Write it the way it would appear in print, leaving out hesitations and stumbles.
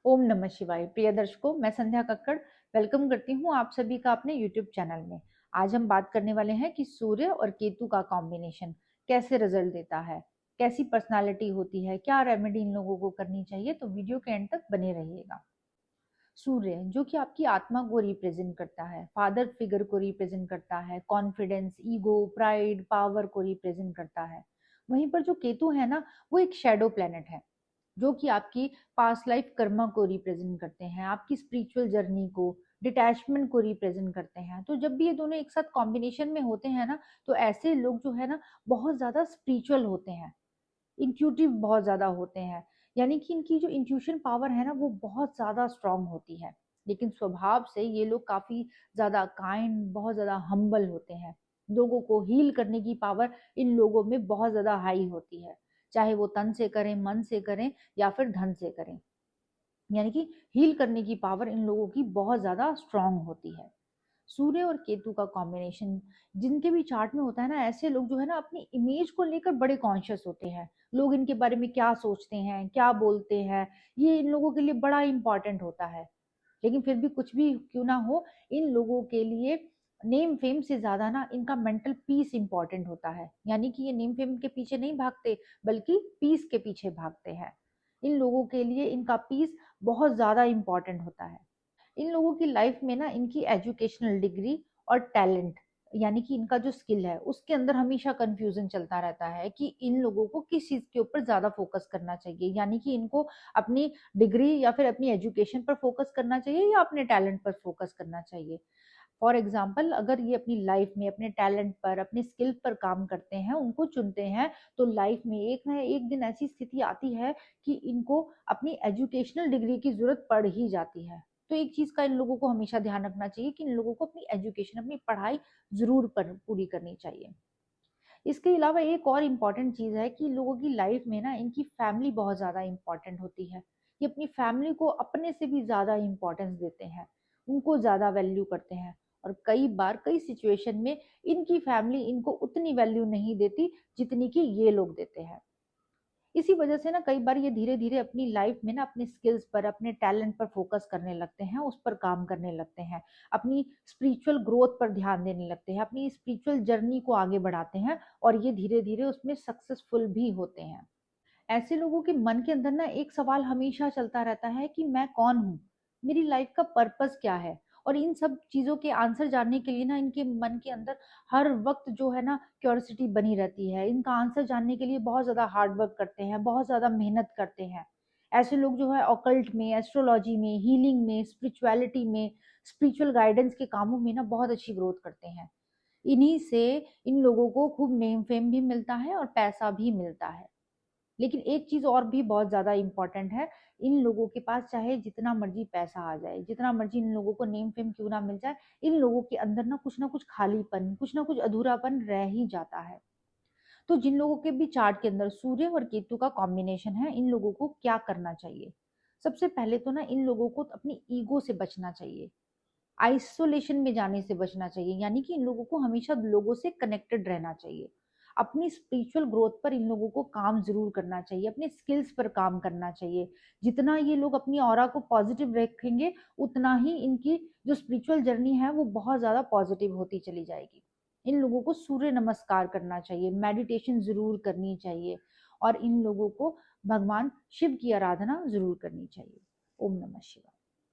ओम नमः शिवाय। प्रिय दर्शकों, मैं संध्या कक्कड़ वेलकम करती हूँ आप सभी का अपने यूट्यूब चैनल में। आज हम बात करने वाले हैं कि सूर्य और केतु का कॉम्बिनेशन कैसे रिजल्ट देता है, कैसी पर्सनालिटी होती है, क्या रेमेडी इन लोगों को करनी चाहिए। तो वीडियो के एंड तक बने रहिएगा। सूर्य जो कि आपकी आत्मा को रिप्रेजेंट करता है, फादर फिगर को रिप्रेजेंट करता है, कॉन्फिडेंस, ईगो, प्राइड, पावर को रिप्रेजेंट करता है। वहीं पर जो केतु है ना, वो एक शेडो प्लेनेट है जो कि आपकी पास्ट लाइफ कर्मा को रिप्रेजेंट करते हैं, आपकी स्पिरिचुअल जर्नी को, डिटैचमेंट को रिप्रेजेंट करते हैं। तो जब भी ये दोनों एक साथ कॉम्बिनेशन में होते हैं ना, तो ऐसे लोग जो है ना बहुत ज्यादा स्पिरिचुअल होते हैं, इंट्यूटिव बहुत ज्यादा होते हैं। यानी कि इनकी जो इंट्यूशन पावर है ना वो बहुत ज्यादा स्ट्रांग होती है। लेकिन स्वभाव से ये लोग काफी ज्यादा काइंड, बहुत ज्यादा हम्बल होते हैं। लोगों को हील करने की पावर इन लोगों में बहुत ज्यादा हाई होती है, चाहे वो तन से करें, मन से करें या फिर धन से करें। यानी कि हील करने की पावर इन लोगों की बहुत ज्यादा स्ट्रांग होती है। सूर्य और केतु का कॉम्बिनेशन जिनके भी चार्ट में होता है ना, ऐसे लोग जो है ना अपनी इमेज को लेकर बड़े कॉन्शियस होते हैं। लोग इनके बारे में क्या सोचते हैं, क्या बोलते हैं, ये इन लोगों के लिए बड़ा इंपॉर्टेंट होता है। लेकिन फिर भी कुछ भी क्यों ना हो, इन लोगों के लिए नेम फेम से ज्यादा ना इनका मेंटल पीस इंपॉर्टेंट होता है। यानी कि ये नेम फेम के पीछे नहीं भागते, बल्कि पीस के पीछे भागते हैं। इन लोगों के लिए इनका पीस बहुत ज्यादा इंपॉर्टेंट होता है। इन लोगों की लाइफ में ना इनकी एजुकेशनल डिग्री और टैलेंट, यानी कि इनका जो स्किल है, उसके अंदर हमेशा कंफ्यूजन चलता रहता है कि इन लोगों को किस चीज के ऊपर ज्यादा फोकस करना चाहिए। यानी कि इनको अपनी डिग्री या फिर अपनी एजुकेशन पर फोकस करना चाहिए या अपने टैलेंट पर फोकस करना चाहिए। फॉर एग्जाम्पल, अगर ये अपनी लाइफ में अपने टैलेंट पर, अपने स्किल पर काम करते हैं, उनको चुनते हैं, तो लाइफ में एक ना एक दिन ऐसी स्थिति आती है कि इनको अपनी एजुकेशनल डिग्री की जरूरत पड़ ही जाती है। तो एक चीज का इन लोगों को हमेशा ध्यान रखना चाहिए कि इन लोगों को अपनी एजुकेशन, अपनी पढ़ाई जरूर पूरी करनी चाहिए। इसके अलावा एक और इम्पॉर्टेंट चीज है कि लोगों की लाइफ में ना इनकी फैमिली बहुत ज्यादा इम्पॉर्टेंट होती है। ये अपनी फैमिली को अपने से भी ज्यादा इम्पोर्टेंस देते हैं, उनको ज्यादा वैल्यू करते हैं। और कई बार कई सिचुएशन में इनकी फैमिली इनको उतनी वैल्यू नहीं देती जितनी कि ये लोग देते हैं। इसी वजह से ना कई बार ये धीरे धीरे अपनी लाइफ में ना अपने स्किल्स पर, अपने टैलेंट पर फोकस करने लगते हैं, उस पर काम करने लगते हैं, अपनी स्पिरिचुअल ग्रोथ पर ध्यान देने लगते हैं, अपनी स्पिरिचुअल जर्नी को आगे बढ़ाते हैं और ये धीरे धीरे उसमें सक्सेसफुल भी होते हैं। ऐसे लोगों के मन के अंदर ना एक सवाल हमेशा चलता रहता है कि मैं कौन हूँ, मेरी लाइफ का पर्पस क्या है। और इन सब चीजों के आंसर जानने के लिए ना इनके मन के अंदर हर वक्त जो है ना क्यूरियोसिटी बनी रहती है। इनका आंसर जानने के लिए बहुत ज्यादा हार्ड वर्क करते हैं, बहुत ज्यादा मेहनत करते हैं। ऐसे लोग जो है ऑकल्ट में, एस्ट्रोलॉजी में, हीलिंग में, स्पिरिचुअलिटी में, स्पिरिचुअल गाइडेंस के कामों में ना बहुत अच्छी ग्रोथ करते हैं। इन्हीं से इन लोगों को खूब नेम फेम भी मिलता है और पैसा भी मिलता है। लेकिन एक चीज और भी बहुत ज्यादा इंपॉर्टेंट है, इन लोगों के पास चाहे जितना मर्जी पैसा आ जाए, जितना मर्जी इन लोगों को नेम फेम क्यों ना मिल जाए, इन लोगों के अंदर ना कुछ खालीपन, कुछ ना कुछ अधूरापन रह ही जाता है। तो जिन लोगों के भी चार्ट के अंदर सूर्य और केतु का कॉम्बिनेशन है, इन लोगों को क्या करना चाहिए। सबसे पहले तो ना इन लोगों को अपनी ईगो से बचना चाहिए, आइसोलेशन में जाने से बचना चाहिए। यानी कि इन लोगों को हमेशा लोगों से कनेक्टेड रहना चाहिए। अपनी स्पिरिचुअल ग्रोथ पर इन लोगों को काम जरूर करना चाहिए, अपने स्किल्स पर काम करना चाहिए। जितना ये लोग अपनी ऑरा को पॉजिटिव रखेंगे, उतना ही इनकी जो स्पिरिचुअल जर्नी है वो बहुत ज्यादा पॉजिटिव होती चली जाएगी। इन लोगों को सूर्य नमस्कार करना चाहिए, मेडिटेशन जरूर करनी चाहिए और इन लोगों को भगवान शिव की आराधना जरूर करनी चाहिए। ओम नमः शिवाय।